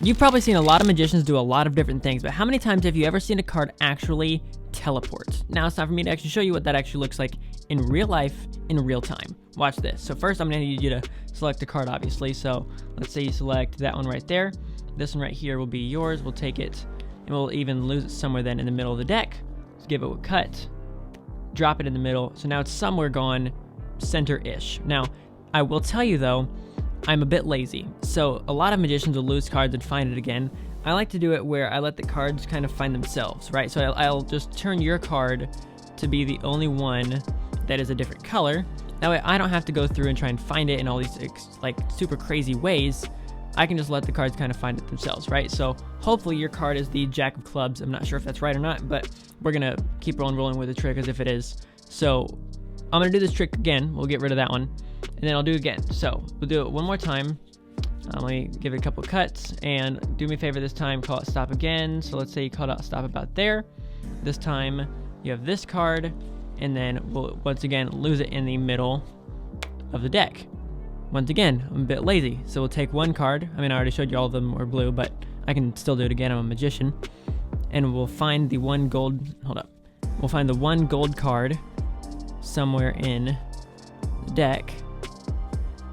You've probably seen a lot of magicians do a lot of different things, but how many times have you ever seen a card actually teleport? Now it's time for me to actually show you what that actually looks like in real life, in real time. Watch this. So first I'm gonna need you to select a card, obviously. So let's say you select that one right there. This one right here will be yours. We'll take it and we'll even lose it somewhere then in the middle of the deck. Let's give it a cut, drop it in the middle. So now it's somewhere gone center-ish. Now, I will tell you though, I'm a bit lazy, so a lot of magicians will lose cards and find it again. I like to do it where I let the cards kind of find themselves, right? So I'll just turn your card to be the only one that is a different color. That way I don't have to go through and try and find it in all these like super crazy ways. I can just let the cards kind of find it themselves, right? So hopefully your card is the Jack of Clubs. I'm not sure if that's right or not, but we're gonna keep rolling with the trick as if it is. So I'm gonna do this trick again. We'll get rid of that one. And then I'll do it again. So we'll do it one more time. Let me give it a couple cuts and do me a favor this time, call it stop again. So let's say you called out stop about there. This time you have this card and then we'll once again lose it in the middle of the deck. Once again, I'm a bit lazy. So we'll take one card. I mean, I already showed you all of them were blue, but I can still do it again. I'm a magician. And we'll find the one gold, hold up. We'll find the one gold card somewhere in the deck.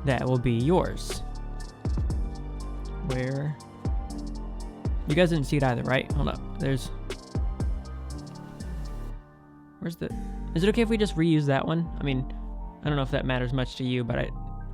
That will be yours. Where? You guys didn't see it either, right? Hold up. Where's the... Is it okay if we just reuse that one? I mean, I don't know if that matters much to you, but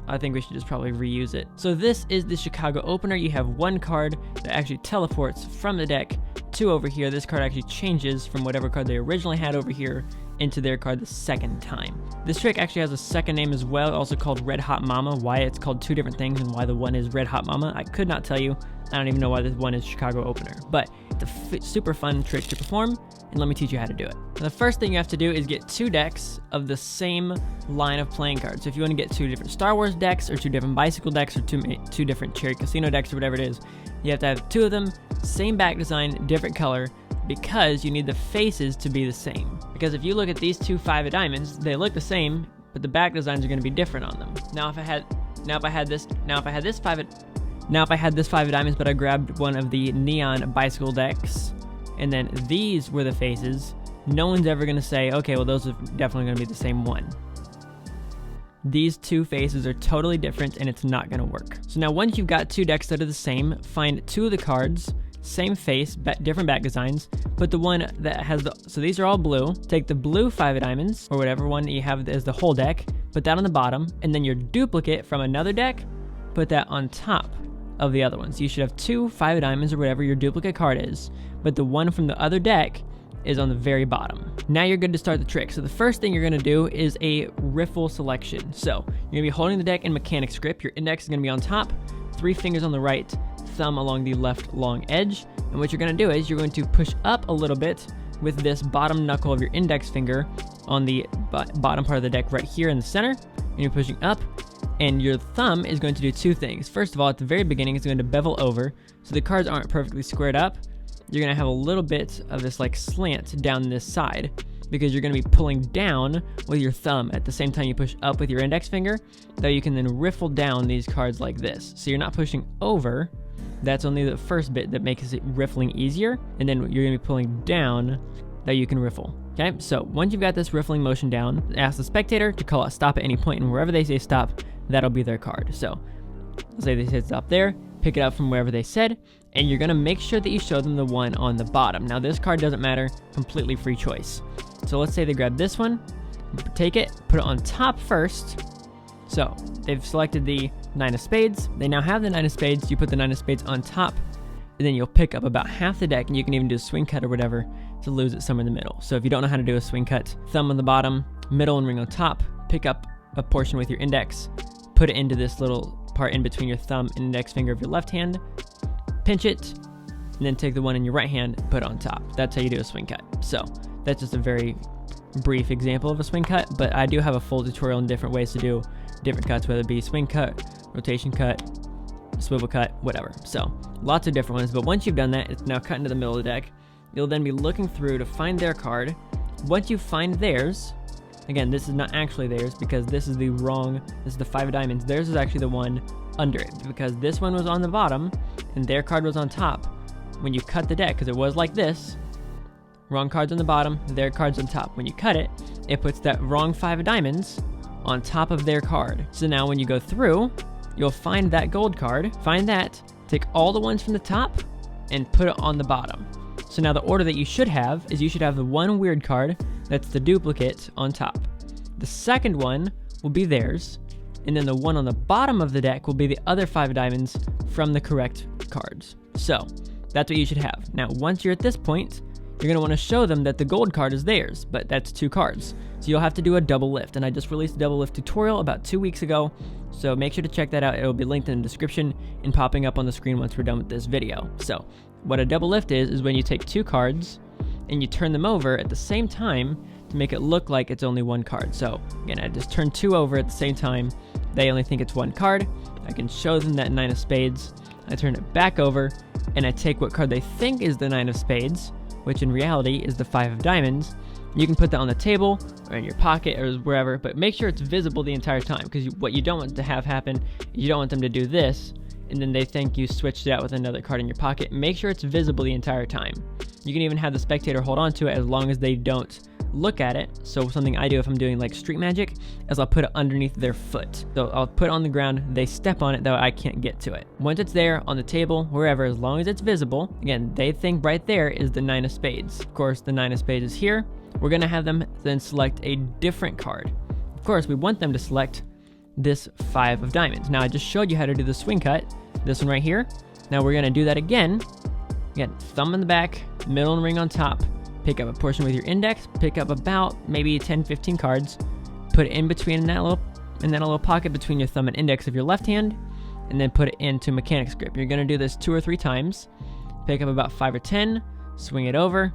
I think we should just probably reuse it. So this is the Chicago opener. You have one card that actually teleports from the deck to over here. This card actually changes from whatever card they originally had over here into their card the second time. This trick actually has a second name as well, also called Red Hot Mama. Why it's called two different things and why the one is Red Hot Mama, I could not tell you. I don't even know why this one is Chicago opener, but it's a super fun trick to perform, and let me teach you how to do it. Now, the first thing you have to do is get two decks of the same line of playing cards. So if you want to get two different Star Wars decks or two different bicycle decks or two different Cherry Casino decks or whatever it is, you have to have two of them, same back design, different color, because you need the faces to be the same. Because if you look at these two five of diamonds, they look the same, but the back designs are going to be different on them. Now if I had this five of diamonds, but I grabbed one of the neon bicycle decks, and then these were the faces, no one's ever going to say, okay, well those are definitely going to be the same one. These two faces are totally different and it's not going to work. So now once you've got two decks that are the same, find two of the cards, same face, different back designs, but the one that has so these are all blue, take the blue five of diamonds, or whatever one you have as the whole deck, put that on the bottom, and then your duplicate from another deck, put that on top of the other ones. You should have two five of diamonds or whatever your duplicate card is, but the one from the other deck is on the very bottom. Now you're good to start the trick. So the first thing you're gonna do is a riffle selection. So you're gonna be holding the deck in mechanics grip. Your index is gonna be on top, 3 fingers on the right, thumb along the left long edge. And what you're gonna do is you're going to push up a little bit with this bottom knuckle of your index finger on the bottom part of the deck right here in the center. And you're pushing up, and your thumb is going to do two things. First of all, at the very beginning, it's going to bevel over, so the cards aren't perfectly squared up. You're going to have a little bit of this like slant down this side, because you're going to be pulling down with your thumb at the same time you push up with your index finger, though you can then riffle down these cards like this. So you're not pushing over. That's only the first bit that makes it riffling easier, and then you're going to be pulling down that you can riffle. Okay, so once you've got this riffling motion down, ask the spectator to call out stop at any point, and wherever they say stop, that'll be their card. So let's say they said stop there, pick it up from wherever they said, and you're gonna make sure that you show them the one on the bottom. Now this card doesn't matter, completely free choice. So let's say they grab this one, take it, put it on top first. So they've selected the 9 of spades. They now have the 9 of spades. You put the 9 of spades on top, and then you'll pick up about half the deck, and you can even do a swing cut or whatever to lose it somewhere in the middle. So if you don't know how to do a swing cut, thumb on the bottom, middle and ring on top, pick up a portion with your index, put it into this little part in between your thumb and index finger of your left hand, pinch it, and then take the one in your right hand, put it on top. That's how you do a swing cut. So that's just a very brief example of a swing cut, but I do have a full tutorial in different ways to do different cuts, whether it be swing cut, rotation cut, swivel cut, whatever. So lots of different ones, but once you've done that, it's now cut into the middle of the deck. You'll then be looking through to find their card. Once you find theirs, again, this is not actually theirs because this is the 5 of diamonds. Theirs is actually the one under it, because this one was on the bottom and their card was on top, when you cut the deck, because it was like this, wrong cards on the bottom, their cards on top. When you cut it, it puts that wrong 5 of diamonds on top of their card. So now when you go through, you'll find that gold card, find that, take all the ones from the top, and put it on the bottom. So now the order that you should have is you should have the one weird card that's the duplicate on top. The second one will be theirs, and then the one on the bottom of the deck will be the other 5 diamonds from the correct cards. So that's what you should have. Now, once you're at this point, you're going to want to show them that the gold card is theirs, but that's 2 cards. So you'll have to do a double lift, and I just released a double lift tutorial about 2 weeks ago, so make sure to check that out. It will be linked in the description and popping up on the screen once we're done with this video. So what a double lift is when you take 2 cards and you turn them over at the same time to make it look like it's only 1 card. So again, I just turned 2 over at the same time. They only think it's 1 card. I can show them that 9 of spades. I turn it back over, and I take what card they think is the 9 of spades, which in reality is the 5 of diamonds. You can put that on the table or in your pocket or wherever, but make sure it's visible the entire time, because what you don't want to have happen, you don't want them to do this, and then they think you switched it out with another card in your pocket. Make sure it's visible the entire time. You can even have the spectator hold on to it as long as they don't look at it. So something I do if I'm doing like street magic is I'll put it underneath their foot. So I'll put it on the ground, they step on it, though I can't get to it. Once it's there on the table, wherever, as long as it's visible, again, they think right there is the 9 of spades. Of course, the 9 of spades is here. We're gonna have them then select a different card. Of course, we want them to select this 5 of diamonds. Now, I just showed you how to do the swing cut, this one right here. Now we're gonna do that again. Again, thumb in the back, middle ring on top. Pick up a portion with your index, pick up about maybe 10, 15 cards, put it in between that little pocket between your thumb and index of your left hand, and then put it into Mechanics Grip. You're gonna do this 2 or 3 times. Pick up about 5 or 10, swing it over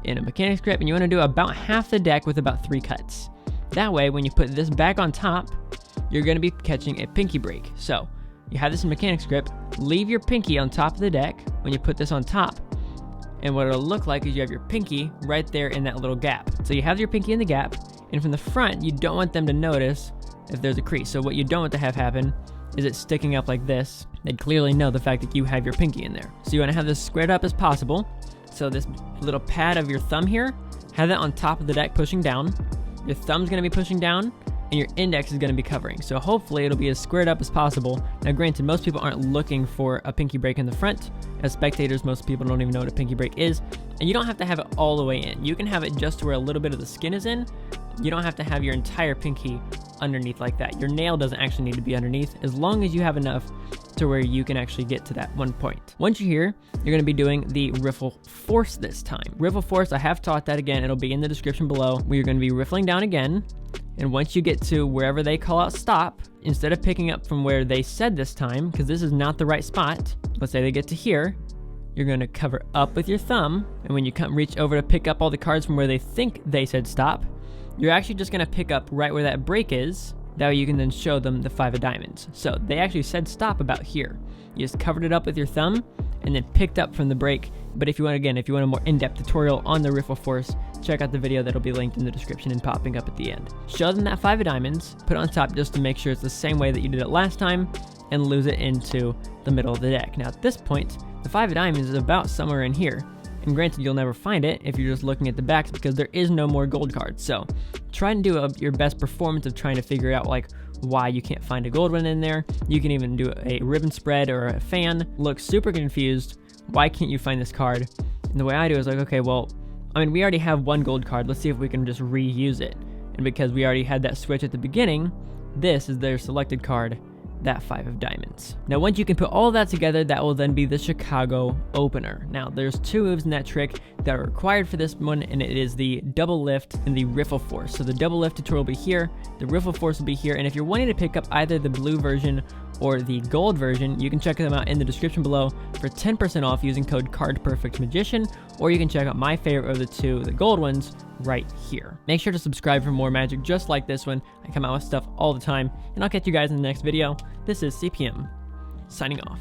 in a Mechanics Grip, and you wanna do about half the deck with about 3 cuts. That way, when you put this back on top, you're gonna be catching a pinky break. So, you have this in Mechanics Grip, leave your pinky on top of the deck when you put this on top, and what it'll look like is you have your pinky right there in that little gap. So you have your pinky in the gap, and from the front, you don't want them to notice if there's a crease. So what you don't want to have happen is it sticking up like this. They'd clearly know the fact that you have your pinky in there. So you want to have this squared up as possible. So this little pad of your thumb here, have that on top of the deck pushing down. Your thumb's gonna be pushing down, and your index is gonna be covering. So hopefully it'll be as squared up as possible. Now granted, most people aren't looking for a pinky break in the front. As spectators, most people don't even know what a pinky break is. And you don't have to have it all the way in. You can have it just to where a little bit of the skin is in. You don't have to have your entire pinky underneath like that. Your nail doesn't actually need to be underneath, as long as you have enough to where you can actually get to that one point. Once you're here, you're gonna be doing the riffle force this time. Riffle force, I have taught that again. It'll be in the description below. We're gonna be riffling down again. And once you get to wherever they call out stop, instead of picking up from where they said this time, because this is not the right spot, let's say they get to here, you're gonna cover up with your thumb, and when you reach over to pick up all the cards from where they think they said stop, you're actually just gonna pick up right where that break is. That way you can then show them the 5 of diamonds. So they actually said stop about here. You just covered it up with your thumb and then picked up from the break. But if you want, again, if you want a more in-depth tutorial on the riffle force, check out the video that'll be linked in the description and popping up at the end. Show them that 5 of diamonds, put it on top just to make sure it's the same way that you did it last time, and lose it into the middle of the deck. Now at this point, the 5 of diamonds is about somewhere in here. And granted, you'll never find it if you're just looking at the backs, because there is no more gold cards. So try and do your best performance of trying to figure out like why you can't find a gold one in there. You can even do a ribbon spread or a fan. Look super confused. Why can't you find this card? And the way I do is like, okay, well, I mean, we already have 1 gold card. Let's see if we can just reuse it. And because we already had that switch at the beginning, this is their selected card, that 5 of diamonds. Now, once you can put all that together, that will then be the Chicago opener. Now, there's 2 moves in that trick that are required for this one, and it is the double lift and the riffle force. So the double lift tutorial will be here, the riffle force will be here, and if you're wanting to pick up either the blue version or the gold version, you can check them out in the description below for 10% off using code CardPerfectMagician, or you can check out my favorite of the 2, the gold ones, right here. Make sure to subscribe for more magic just like this one. I come out with stuff all the time, and I'll catch you guys in the next video. This is CPM, signing off.